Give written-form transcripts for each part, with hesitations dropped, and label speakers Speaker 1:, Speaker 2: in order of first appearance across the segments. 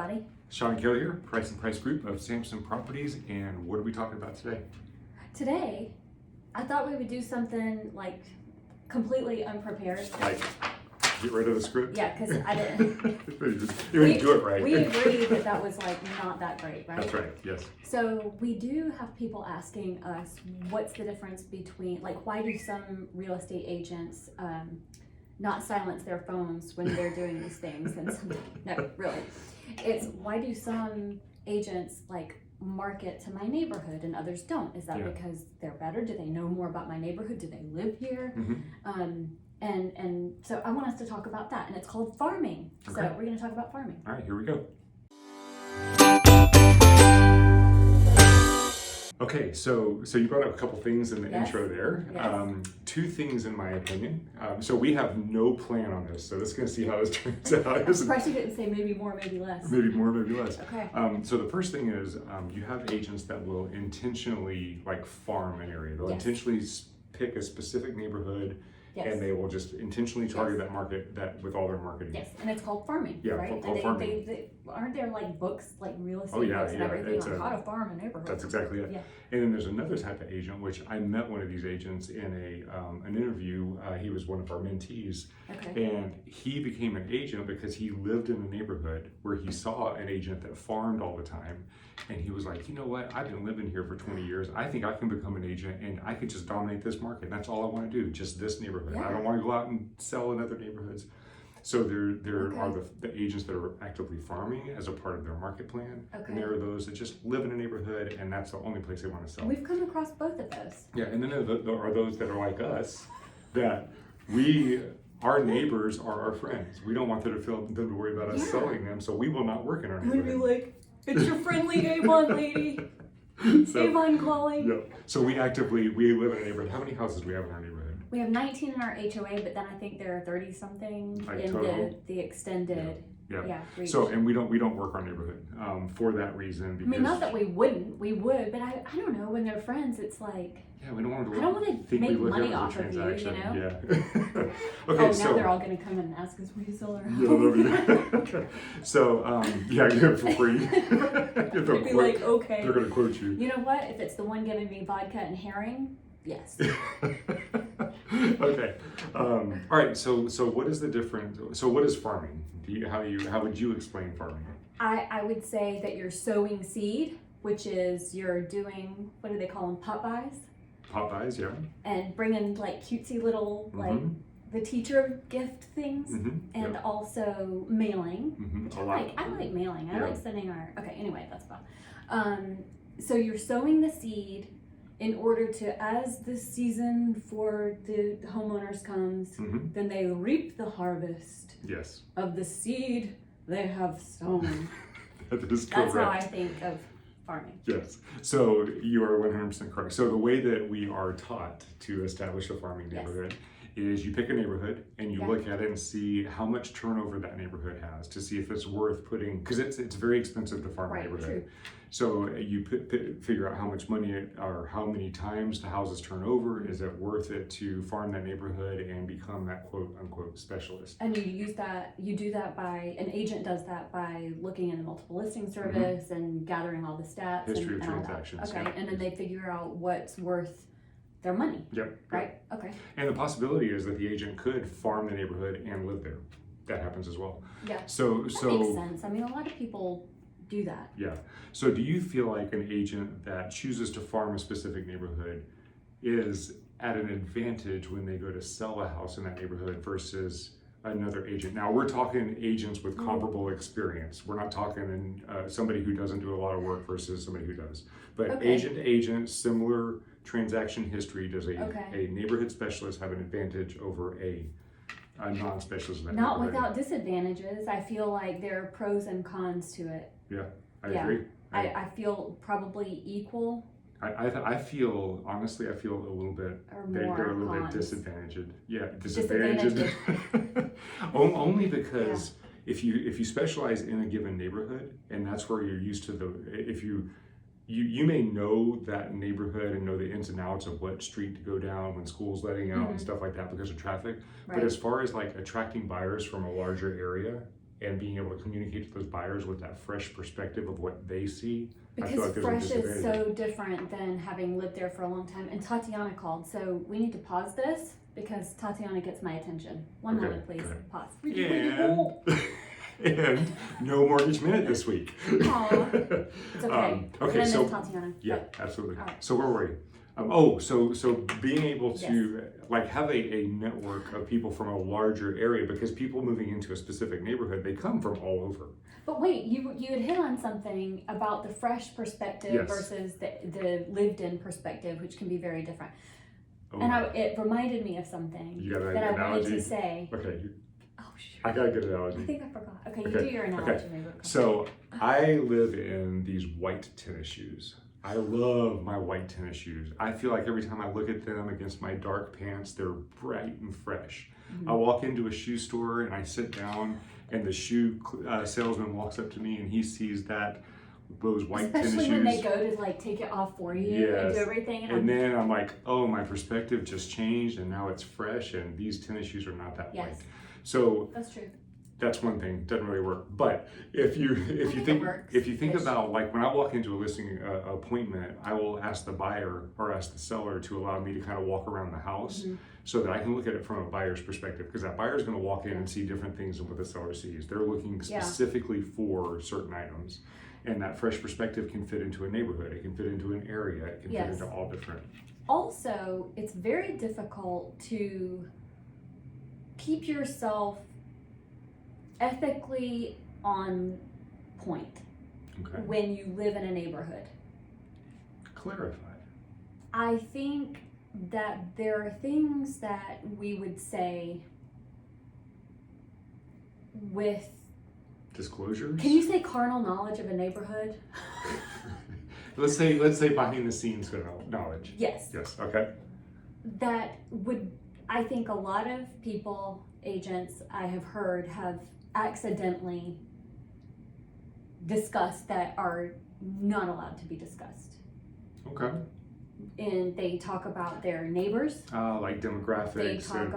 Speaker 1: everybody.
Speaker 2: Sean Kelly here, Price and Price Group of Sampson Properties, and what are we talking about today?
Speaker 1: Today, I thought we would do something like completely unprepared.
Speaker 2: Like, get rid of the script?
Speaker 1: Yeah, because I didn't.
Speaker 2: You didn't do it right.
Speaker 1: We agreed that was like not that great, right?
Speaker 2: That's right, yes.
Speaker 1: So we do have people asking us what's the difference between, like, why do some real estate agents not silence their phones when they're doing these things? And some, no, really. It's why do some agents like market to my neighborhood and others don't? Is that because they're better? Do they know more about my neighborhood? Do they live here?
Speaker 2: Mm-hmm.
Speaker 1: And so I want us to talk about that, and it's called farming. Okay. So we're going to talk about farming.
Speaker 2: All right, here we go. Okay, so you brought up a couple things in the intro there.
Speaker 1: Yes.
Speaker 2: Two things in my opinion. So we have no plan on this, so let's going to see how this turns out.
Speaker 1: I'm surprised you didn't say maybe more, maybe less.
Speaker 2: Maybe more, maybe less.
Speaker 1: Okay.
Speaker 2: So the first thing is you have agents that will intentionally like farm an area. They'll intentionally pick a specific neighborhood. Yes. And they will just intentionally target that market with all their marketing.
Speaker 1: Yes, and it's called farming, right?
Speaker 2: Called farming.
Speaker 1: They, aren't there like books, like real estate books and everything on how to farm a neighborhood?
Speaker 2: That's exactly it. Yeah. And then there's another type of agent, which I met one of these agents in an interview. He was one of our mentees. Okay. And he became an agent because he lived in a neighborhood where he saw an agent that farmed all the time. And he was like, you know what? I've been living here for 20 years. I think I can become an agent and I could just dominate this market. That's all I want to do, just this neighborhood. I don't want to go out and sell in other neighborhoods. So there are the agents that are actively farming as a part of their market plan. Okay. And there are those that just live in a neighborhood and that's the only place they want to sell.
Speaker 1: We've come across both of those.
Speaker 2: Yeah, and then there are those that are like us, that our neighbors are our friends. We don't want them to worry about us selling them, so we will not work in our neighborhood.
Speaker 1: We'd be like, it's your friendly Avon lady. Avon calling.
Speaker 2: Yeah. So we live in a neighborhood. How many houses do we have in our neighborhood?
Speaker 1: We have 19 in our HOA, but then I think there are 30 something in the extended. Yeah.
Speaker 2: So and we don't work our neighborhood for that reason. Because,
Speaker 1: I mean, not that we wouldn't. We would, but I don't know. When they're friends, it's like.
Speaker 2: Yeah, we don't want to.
Speaker 1: I don't want to make money off of you, you know.
Speaker 2: Yeah. Okay.
Speaker 1: Now they're all going to come in and ask us, "Will you sell our house?"
Speaker 2: Yeah, okay. So get it for free.
Speaker 1: They'd be like, "Okay."
Speaker 2: They're going to quote you.
Speaker 1: You know what? If it's the one giving me vodka and herring, yes.
Speaker 2: Okay. All right. So what is the difference? So what is farming? How would you explain farming?
Speaker 1: I would say that you're sowing seed, which is you're doing, what do they call them, pop buys?
Speaker 2: Pop buys, yeah.
Speaker 1: And bringing like cutesy little like the teacher gift things, and also mailing. Which I like mailing. I like sending okay, anyway, that's fun. So you're sowing the seed in order to, as the season for the homeowners comes, then they reap the harvest of the seed they have sown. That's how I think of farming.
Speaker 2: Yes. So you are 100% correct. So the way that we are taught to establish a farming neighborhood is you pick a neighborhood and you look at it and see how much turnover that neighborhood has to see if it's worth putting, because it's very expensive to farm a neighborhood. True. So you figure out how much money or how many times the houses turn over. Is it worth it to farm that neighborhood and become that quote unquote specialist?
Speaker 1: And you do that by, an agent does that by looking in the multiple listing service and gathering all the stats.
Speaker 2: History of transactions.
Speaker 1: Okay, and then they figure out what's worth their money.
Speaker 2: Yep.
Speaker 1: Right? Okay.
Speaker 2: And the possibility is that the agent could farm the neighborhood and live there. That happens as well.
Speaker 1: Yeah.
Speaker 2: So
Speaker 1: makes sense. I mean, a lot of people do that.
Speaker 2: Yeah. So do you feel like an agent that chooses to farm a specific neighborhood is at an advantage when they go to sell a house in that neighborhood versus another agent? Now we're talking agents with comparable experience. We're not talking somebody who doesn't do a lot of work versus somebody who does. But agent to agent, similar transaction history. Does a neighborhood specialist have an advantage over a non-specialist?
Speaker 1: Not without disadvantages. I feel like there are pros and cons to it.
Speaker 2: Yeah, I agree.
Speaker 1: I feel probably equal.
Speaker 2: I feel, honestly, a little bit, they're a little bit disadvantaged. Yeah, disadvantaged. Only because if you specialize in a given neighborhood, and that's where you're used to if you may know that neighborhood and know the ins and outs of what street to go down when school's letting out and stuff like that because of traffic. Right. But as far as like attracting buyers from a larger area and being able to communicate to those buyers with that fresh perspective of what they see. I feel
Speaker 1: Because
Speaker 2: like there's a
Speaker 1: fresh is
Speaker 2: disadvantage.
Speaker 1: so different than having lived there for a long time. And Tatiana called, so we need to pause this because Tatiana gets my attention. One
Speaker 2: Okay,
Speaker 1: moment, please.
Speaker 2: go ahead.
Speaker 1: Pause.
Speaker 2: And no Mortgage Minute this week.
Speaker 1: Aw, it's okay.
Speaker 2: Okay,
Speaker 1: so
Speaker 2: so
Speaker 1: Tatiana.
Speaker 2: yeah,
Speaker 1: But,
Speaker 2: absolutely.
Speaker 1: all right.
Speaker 2: So where were we? So being able to like have a network of people from a larger area, because people moving into a specific neighborhood, they come from all over.
Speaker 1: But wait, you had hit on something about the fresh perspective
Speaker 2: Yes.
Speaker 1: versus the lived-in perspective, which can be very different.
Speaker 2: Oh,
Speaker 1: And it reminded me of something
Speaker 2: you got an
Speaker 1: that I
Speaker 2: analogy?
Speaker 1: wanted to say.
Speaker 2: Okay,
Speaker 1: Oh, shoot.
Speaker 2: I got a good
Speaker 1: I
Speaker 2: analogy.
Speaker 1: think I forgot. Okay, you
Speaker 2: Okay,
Speaker 1: do your analogy. Maybe.
Speaker 2: So I live in these white tennis shoes. I love my white tennis shoes. I feel like every time I look at them against my dark pants, they're bright and fresh.
Speaker 1: Mm-hmm.
Speaker 2: I walk into a shoe store and I sit down, and the shoe salesman walks up to me and he sees those white tennis shoes.
Speaker 1: Especially when they go to like take it off for you and do everything.
Speaker 2: And then I'm like, oh, my perspective just changed and now it's fresh, and these tennis shoes are not that white. So
Speaker 1: that's true.
Speaker 2: That's one thing, doesn't really work. But if you think about, like, when I walk into a listing appointment, I will ask the buyer or ask the seller to allow me to kind of walk around the house so that I can look at it from a buyer's perspective, because that buyer is going to walk in and see different things than what the seller sees. They're looking specifically for certain items, and that fresh perspective can fit into a neighborhood, it can fit into an area, it can fit into all different.
Speaker 1: Also, it's very difficult to keep yourself ethically on point when you live in a neighborhood.
Speaker 2: Clarify.
Speaker 1: I think that there are things that we would say with
Speaker 2: disclosures.
Speaker 1: Can you say carnal knowledge of a neighborhood?
Speaker 2: let's say behind the scenes knowledge.
Speaker 1: Yes.
Speaker 2: Yes. Okay.
Speaker 1: That would, I think, a lot of people, agents I have heard, have accidentally discussed that are not allowed to be discussed.
Speaker 2: Okay.
Speaker 1: And they talk about their neighbors.
Speaker 2: Like demographics and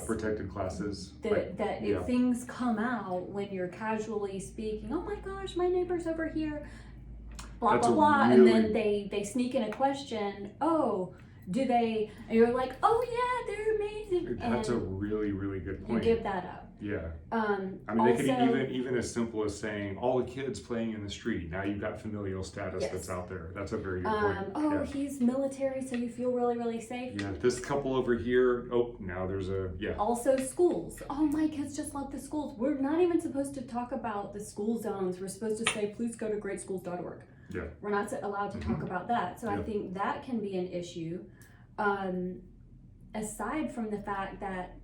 Speaker 2: protected classes.
Speaker 1: If things come out when you're casually speaking, oh my gosh, my neighbor's over here, blah, blah, blah. And then they sneak in a question, oh, do they, and you're like, oh yeah, they're amazing.
Speaker 2: That's a really, really good point.
Speaker 1: You give that up.
Speaker 2: Yeah.
Speaker 1: I
Speaker 2: mean, they could even as simple as saying all the kids playing in the street. Now you've got familial status that's out there. That's a very good point.
Speaker 1: He's military, so you feel really, really safe.
Speaker 2: Yeah, this couple over here, now there's
Speaker 1: Also schools. Oh, my kids just love the schools. We're not even supposed to talk about the school zones. We're supposed to say, please go to greatschools.org.
Speaker 2: Yeah.
Speaker 1: We're not allowed to talk about that. So I think that can be an issue. Aside from the fact that,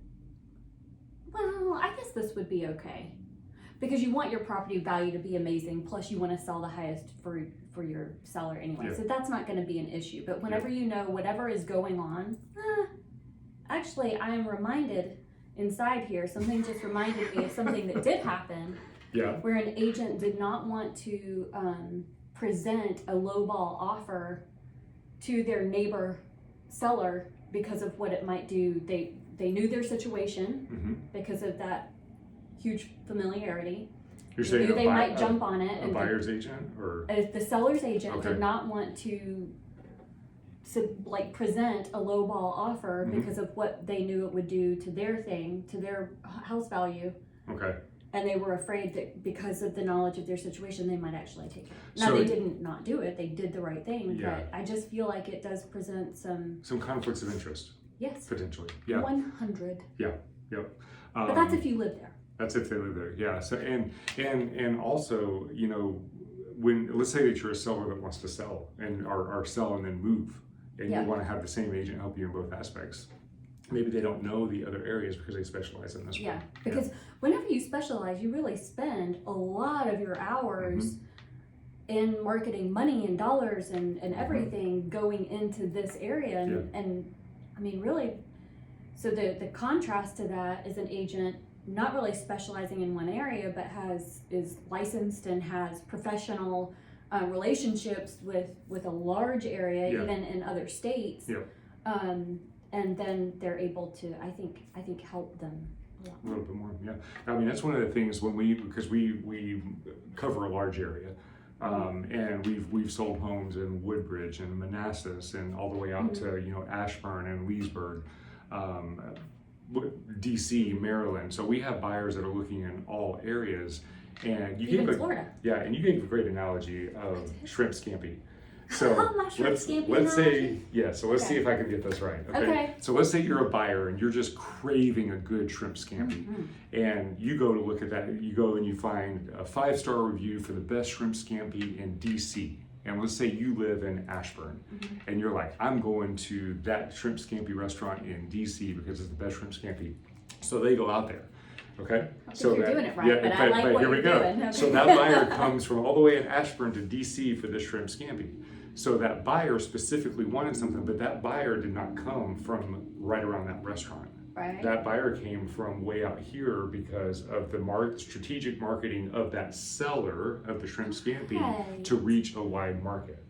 Speaker 1: well, I guess this would be okay, because you want your property value to be amazing, plus you want to sell the highest for your seller anyway. So that's not going to be an issue. But whenever you know whatever is going on, actually, I am reminded inside here, something just reminded me of something that did happen.
Speaker 2: Yeah. Where
Speaker 1: an agent did not want to present a lowball offer to their neighbor seller because of what it might do. They knew their situation because of that huge familiarity.
Speaker 2: You're saying
Speaker 1: they might jump on it.
Speaker 2: A buyer's agent, or
Speaker 1: the seller's agent did not want to present a lowball offer because of what they knew it would do to their house value.
Speaker 2: Okay.
Speaker 1: And they were afraid that because of the knowledge of their situation, they might actually take it. Now, they didn't not do it. They did the right thing. But I just feel like it does present some
Speaker 2: conflicts of interest.
Speaker 1: Yes.
Speaker 2: Potentially. Yeah.
Speaker 1: 100.
Speaker 2: Yeah. Yep.
Speaker 1: But that's if you live there.
Speaker 2: That's if they live there. Yeah. So and also, when, let's say that you're a seller that wants to sell or sell and then move, and you want to have the same agent help you in both aspects. Maybe they don't know the other areas because they specialize in this one.
Speaker 1: Yeah, because whenever you specialize, you really spend a lot of your hours in marketing, money and dollars and everything going into this area. And I mean, really, so the contrast to that is an agent not really specializing in one area, but is licensed and has professional relationships with a large area, even in other states. And then they're able to, I think help them
Speaker 2: A little bit more, yeah. I mean, that's one of the things because we cover a large area. And we've sold homes in Woodbridge and Manassas and all the way out to Ashburn and Leesburg, DC, Maryland. So we have buyers that are looking in all areas. And you
Speaker 1: Even Florida.
Speaker 2: Yeah, and you gave a great analogy of shrimp scampi. So let's say so let's see if I can get this right. Okay. So let's say you're a buyer and you're just craving a good shrimp scampi, and you go to look at that. You go and you find a 5-star review for the best shrimp scampi in DC. And let's say you live in Ashburn, and you're like, I'm going to that shrimp scampi restaurant in DC because it's the best shrimp scampi. So they go out there. Okay,
Speaker 1: so you're doing it right, but I like what
Speaker 2: here we
Speaker 1: you're
Speaker 2: go.
Speaker 1: doing. Okay.
Speaker 2: So that buyer comes from all the way in Ashburn to DC for this shrimp scampi. So that buyer specifically wanted something, but that buyer did not come from right around that restaurant.
Speaker 1: Right.
Speaker 2: That buyer came from way out here because of the strategic marketing of that seller of the shrimp scampi to reach a wide market.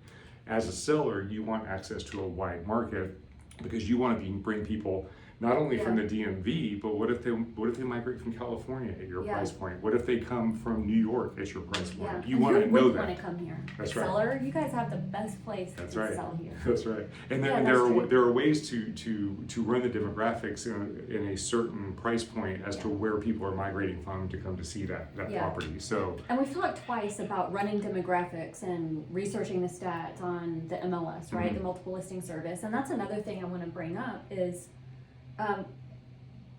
Speaker 2: As a seller, you want access to a wide market because you want to bring people not only from the DMV, but what if they migrate from California at your price point? What if they come from New York at your price point?
Speaker 1: Yeah.
Speaker 2: You want to know that.
Speaker 1: Want to come here?
Speaker 2: That's right.
Speaker 1: Seller, you guys have the best place to sell here.
Speaker 2: That's right. And there are ways to run the demographics in a certain price point as to where people are migrating from to come to see that property. So.
Speaker 1: And we've talked twice about running demographics and researching the stats on the MLS, right? The multiple listing service, and that's another thing I want to bring up is. I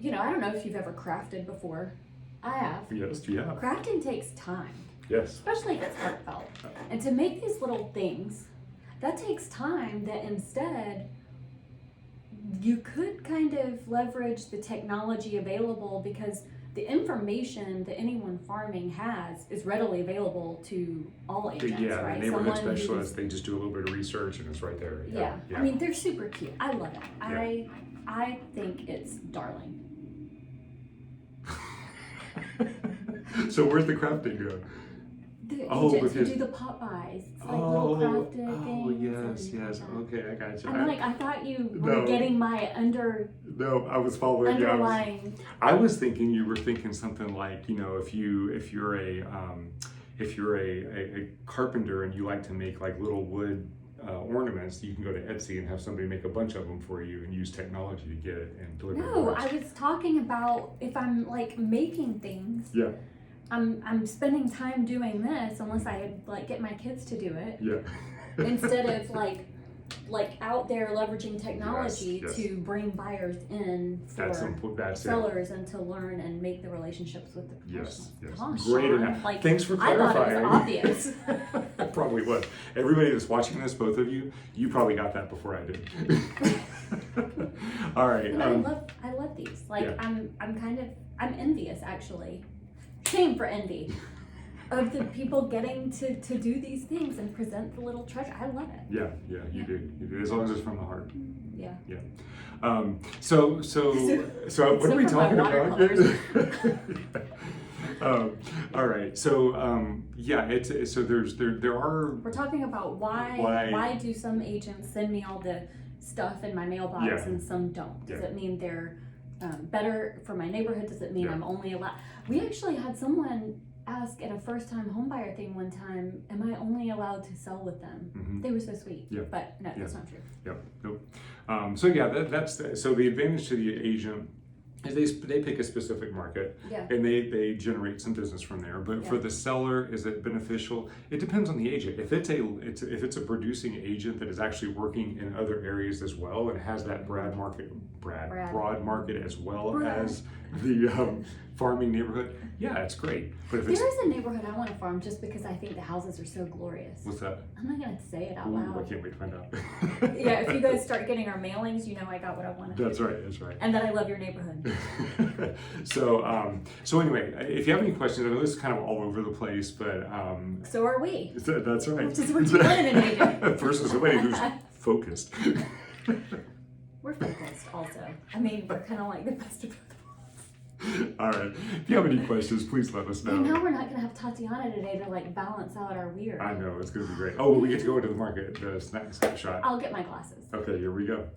Speaker 1: don't know if you've ever crafted before. I have.
Speaker 2: Yes, yeah.
Speaker 1: Crafting takes time.
Speaker 2: Yes.
Speaker 1: Especially if it's heartfelt. And to make these little things, that takes time that instead you could kind of leverage the technology available because the information that anyone farming has is readily available to all agents, right?
Speaker 2: The neighborhood specialists, they just do a little bit of research and it's right there.
Speaker 1: Yeah. I mean, they're super cute. I love it. I think it's darling.
Speaker 2: So where's the crafting go?
Speaker 1: The agents who do the pop buys. It's like little crafted things.
Speaker 2: Yes. Okay, I got you.
Speaker 1: I thought you were getting my
Speaker 2: No, I was following
Speaker 1: underlying.
Speaker 2: I was thinking you were thinking something like, if you're a carpenter and you like to make like little wood ornaments, you can go to Etsy and have somebody make a bunch of them for you and use technology to get it and deliver it.
Speaker 1: No, I was talking about if I'm like making things.
Speaker 2: Yeah.
Speaker 1: I'm spending time doing this unless I like get my kids to do it.
Speaker 2: Yeah.
Speaker 1: Instead of like out there leveraging technology to bring buyers in for sellers and to learn and make the relationships with the professionals.
Speaker 2: Yes. Great enough. Thanks for clarifying.
Speaker 1: I thought it was obvious.
Speaker 2: It probably was. Everybody that's watching this, both of you, you probably got that before I did. All right.
Speaker 1: And I love these. I'm envious actually. Shame for envy. Of the people getting to do these things and present the little treasure. I love it.
Speaker 2: Yeah, you do. As long as it's from the heart.
Speaker 1: Yeah.
Speaker 2: So what are we talking about? All right. So there are.
Speaker 1: We're talking about why do some agents send me all the stuff in my mailbox and some don't? Does it mean they're better for my neighborhood? Does it mean I'm only allowed? We actually had someone ask at a first-time homebuyer thing one time, am I only allowed to sell with them? They were so sweet, but no, that's not true.
Speaker 2: Nope. So the advantage to the agent is they pick a specific market and they generate some business from there. But for the seller, is it beneficial? It depends on the agent. If it's a producing agent that is actually working in other areas as well and has that broad market as well as the farming neighborhood, it's great. But if
Speaker 1: there is a neighborhood I want to farm just because I think the houses are so glorious.
Speaker 2: What's that?
Speaker 1: I'm not going to say it out loud.
Speaker 2: I can't wait to find out.
Speaker 1: If you guys start getting our mailings, I got what I wanted.
Speaker 2: That's right.
Speaker 1: And that I love your neighborhood.
Speaker 2: So anyway, if you have any questions, I know this is kind of all over the place, but
Speaker 1: so are we.
Speaker 2: That's right.
Speaker 1: Which is what you learn in an agent.
Speaker 2: Versus somebody who's focused.
Speaker 1: We're focused also. I mean, we're kind of like the best of both worlds.
Speaker 2: All right. If you have any questions, please let us know.
Speaker 1: I know we're not going to have Tatiana today to balance out our weird.
Speaker 2: I know, it's going to be great. Oh, we get to go into the market, the snapshot.
Speaker 1: I'll get my glasses.
Speaker 2: Okay, here we go.